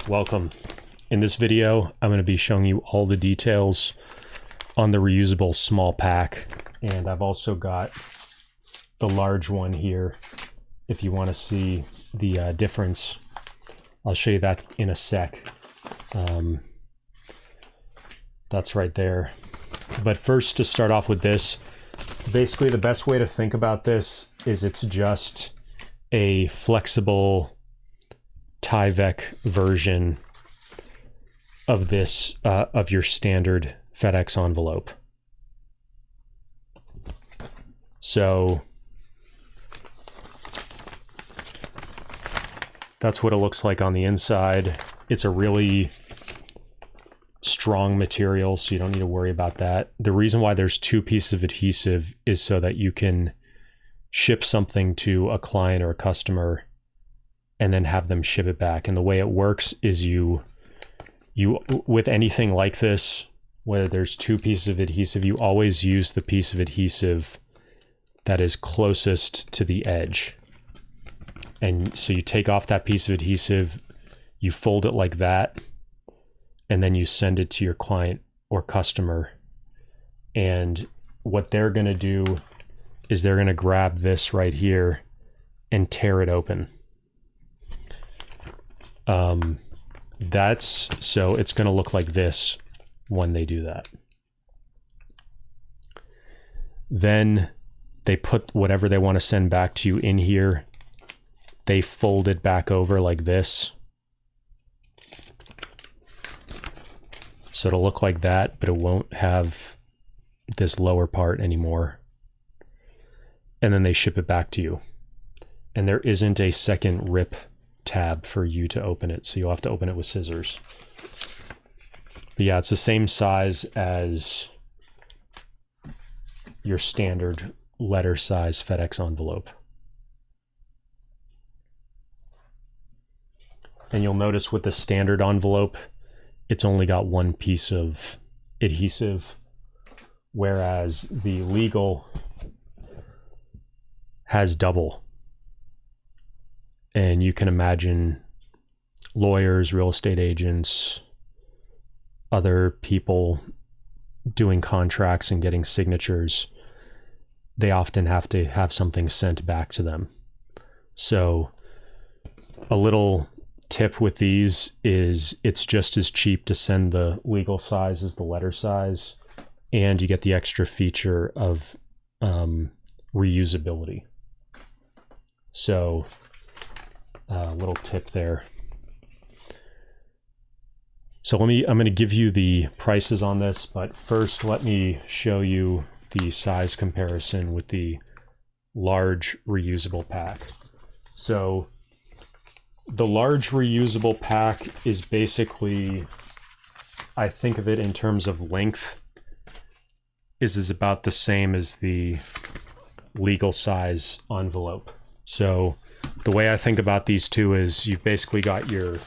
Welcome. In this video, I'm going to be showing you all the details on the reusable small pack, and I've also got the large one here if you want to see the difference. I'll show you that in a sec. That's right there. But first, to start off with this, basically the best way to think about this is it's just a flexible Tyvek version of this, of your standard FedEx envelope. So that's what it looks like on the inside. It's a really strong material, so you don't need to worry about that. The reason why there's two pieces of adhesive is so that you can ship something to a client or a customer and then have them ship it back. And the way it works is you with anything like this, where there's two pieces of adhesive, you always use the piece of adhesive that is closest to the edge. And so you take off that piece of adhesive, you fold it like that, and then you send it to your client or customer. And what they're going to do is they're going to grab this right here and tear it open. So it's going to look like this when they do that. Then they put whatever they want to send back to you in here. They fold it back over like this. So it'll look like that, but it won't have this lower part anymore. And then they ship it back to you. And there isn't a second rip tab for you to open it, so you'll have to open it with scissors. But yeah, it's the same size as your standard letter size FedEx envelope. And you'll notice with the standard envelope, it's only got one piece of adhesive, whereas the legal has double. And you can imagine lawyers, real estate agents, other people doing contracts and getting signatures, they often have to have something sent back to them. So a little tip with these is it's just as cheap to send the legal size as the letter size, and you get the extra feature of reusability. So little tip there. So I'm going to give you the prices on this, but first let me show you the size comparison with the large reusable pack. So the large reusable pack is basically, I think of it in terms of length, is about the same as the legal size envelope. So the way I think about these two is you've basically got your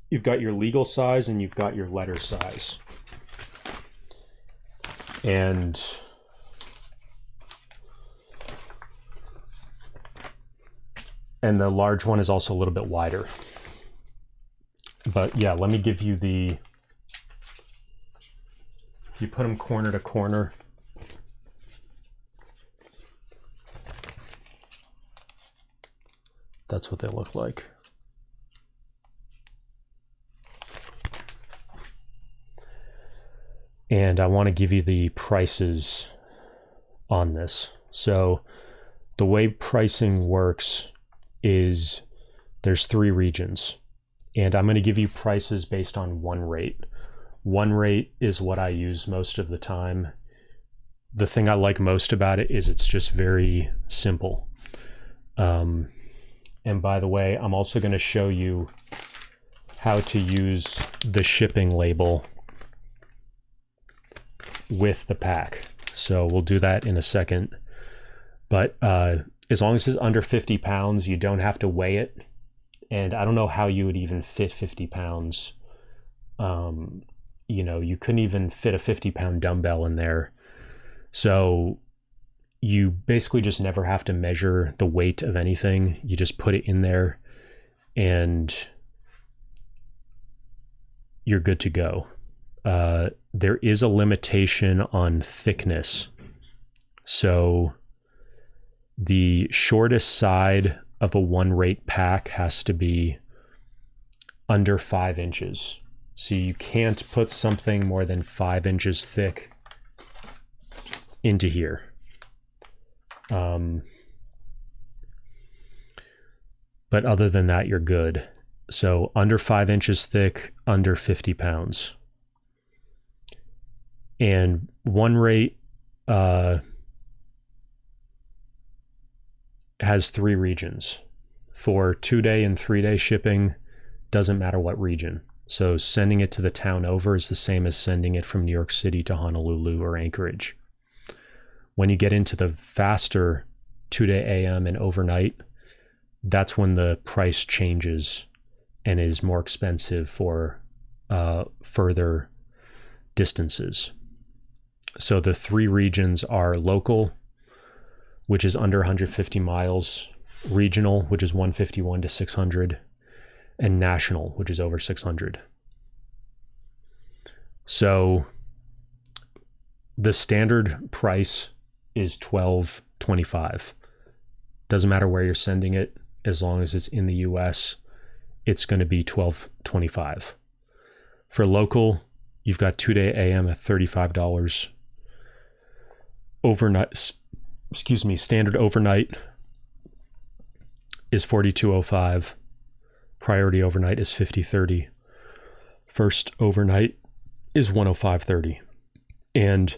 legal size and you've got your letter size. And the large one is also a little bit wider. But yeah, let me give you the, you put them corner to corner. That's what they look like. And I want to give you the prices on this. So the way pricing works is there's 3 regions, and I'm going to give you prices based on one rate. One rate is what I use most of the time. The thing I like most about it is it's just very simple. And by the way, I'm also going to show you how to use the shipping label with the pack. So we'll do that in a second. But as long as it's under 50 pounds, you don't have to weigh it. And I don't know how you would even fit 50 pounds. You know, you couldn't even fit a 50-pound dumbbell in there. So you basically just never have to measure the weight of anything. You just put it in there and you're good to go. There is a limitation on thickness. So the shortest side of a 1-rate pack has to be under 5 inches. So you can't put something more than 5 inches thick into here. But other than that, you're good. So under 5 inches thick, under 50 pounds. And 1-rate has 3 regions. For 2-day and 3-day shipping, doesn't matter what region. So sending it to the town over is the same as sending it from New York City to Honolulu or Anchorage. When you get into the faster 2-day AM and overnight, that's when the price changes and is more expensive for further distances. So the 3 regions are local, which is under 150 miles, regional, which is 151 to 600, and national, which is over 600. So the standard price is $12.25. Doesn't matter where you're sending it, as long as it's in the US, it's going to be $12.25. For local, you've got 2-day AM at $35. Overnight, standard overnight is $42.05. Priority overnight is $50.30. First overnight is $105.30. And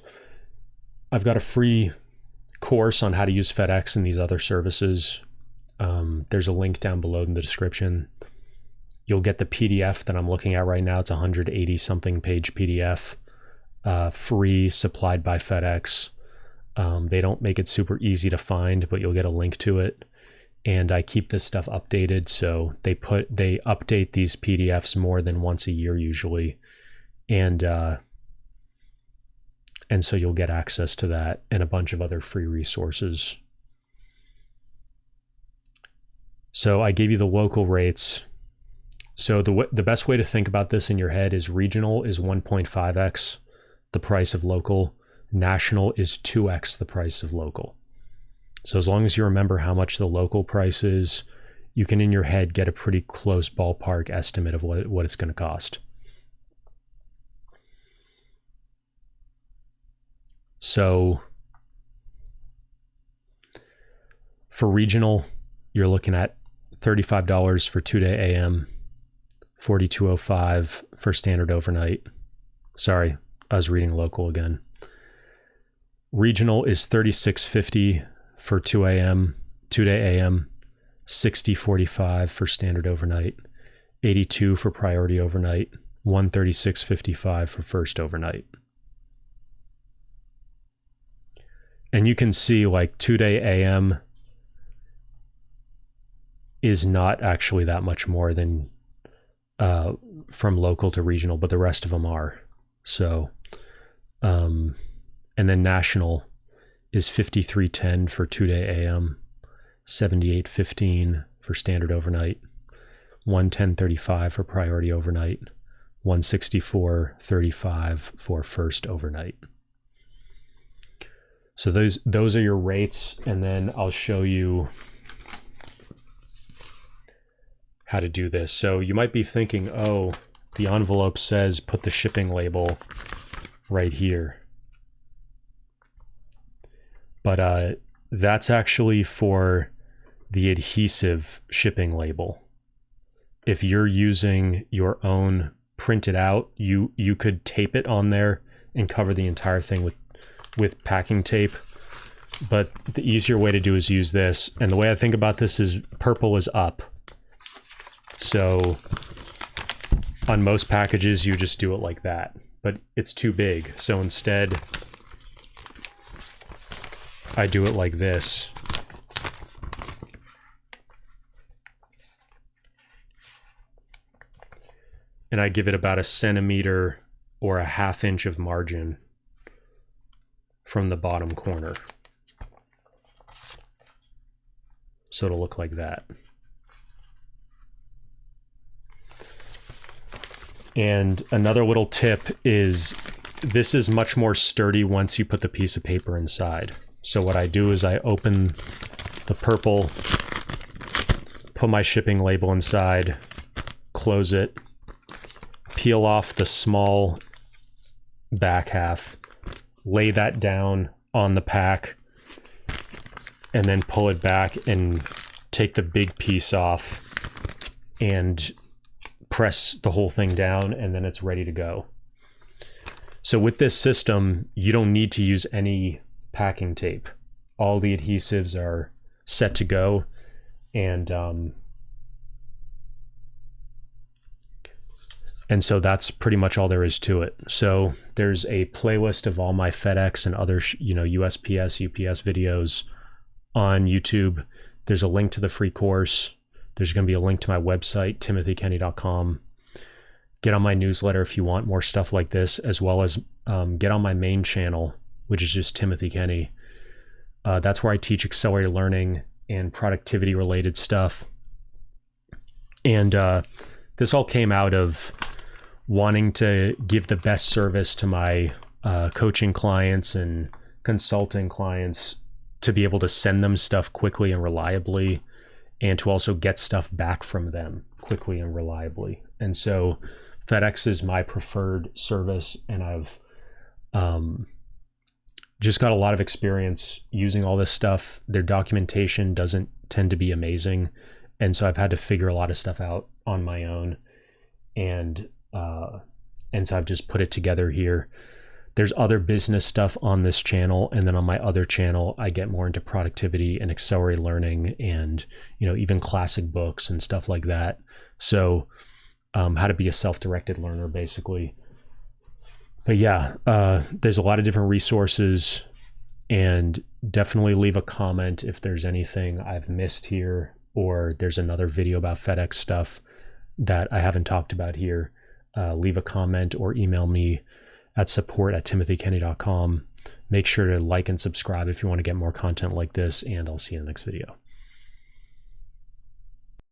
I've got a free course on how to use FedEx and these other services. There's a link down below in the description. You'll get the PDF that I'm looking at right now. It's a 180 something page PDF, free, supplied by FedEx. They don't make it super easy to find, but you'll get a link to it. And I keep this stuff updated. So they update these PDFs more than once a year usually. And so you'll get access to that and a bunch of other free resources. So I gave you the local rates. So the best way to think about this in your head is regional is 1.5x the price of local. National is 2x the price of local. So as long as you remember how much the local price is, you can in your head get a pretty close ballpark estimate of what it's going to cost. So for regional, you're looking at $35 for 2-day AM, $42.05 for standard overnight. Sorry, I was reading local again. Regional is $36.50 for 2-day AM, $60.45 for standard overnight, $82 for priority overnight, $136.55 for first overnight. And you can see like 2-day AM is not actually that much more than from local to regional, but the rest of them are. So, and then national is $53.10 for 2-day AM, $78.15 for standard overnight, $110.35 for priority overnight, $164.35 for first overnight. So those are your rates, and then I'll show you how to do this. So you might be thinking, oh, the envelope says put the shipping label right here. But that's actually for the adhesive shipping label. If you're using your own printed out, you could tape it on there and cover the entire thing with packing tape. But the easier way to do is use this. And the way I think about this is purple is up. So on most packages, you just do it like that, but it's too big. So instead, I do it like this. And I give it about 1 centimeter or a 1/2 inch of margin from the bottom corner. So it'll look like that. And another little tip is this is much more sturdy once you put the piece of paper inside. So what I do is I open the purple, put my shipping label inside, close it, peel off the small back half, lay that down on the pack, and then pull it back and take the big piece off and press the whole thing down, and then it's ready to go. So with this system, you don't need to use any packing tape. All the adhesives are set to go, and so that's pretty much all there is to it. So there's a playlist of all my FedEx and other, USPS, UPS videos on YouTube. There's a link to the free course. There's going to be a link to my website, timothykenny.com. Get on my newsletter if you want more stuff like this, as well as get on my main channel, which is just Timothy Kenny. That's where I teach accelerated learning and productivity related stuff. And this all came out of wanting to give the best service to my coaching clients and consulting clients, to be able to send them stuff quickly and reliably, and to also get stuff back from them quickly and reliably. And so FedEx is my preferred service, and I've just got a lot of experience using all this stuff. Their documentation doesn't tend to be amazing, and so I've had to figure a lot of stuff out on my own, and so I've just put it together here. There's other business stuff on this channel, and then on my other channel, I get more into productivity and accelerated learning, and even classic books and stuff like that. So how to be a self-directed learner, basically. But yeah, there's a lot of different resources, and definitely leave a comment if there's anything I've missed here, or there's another video about FedEx stuff that I haven't talked about here. Leave a comment or email me at support@timothykenny.com. Make sure to like and subscribe if you want to get more content like this, and I'll see you in the next video.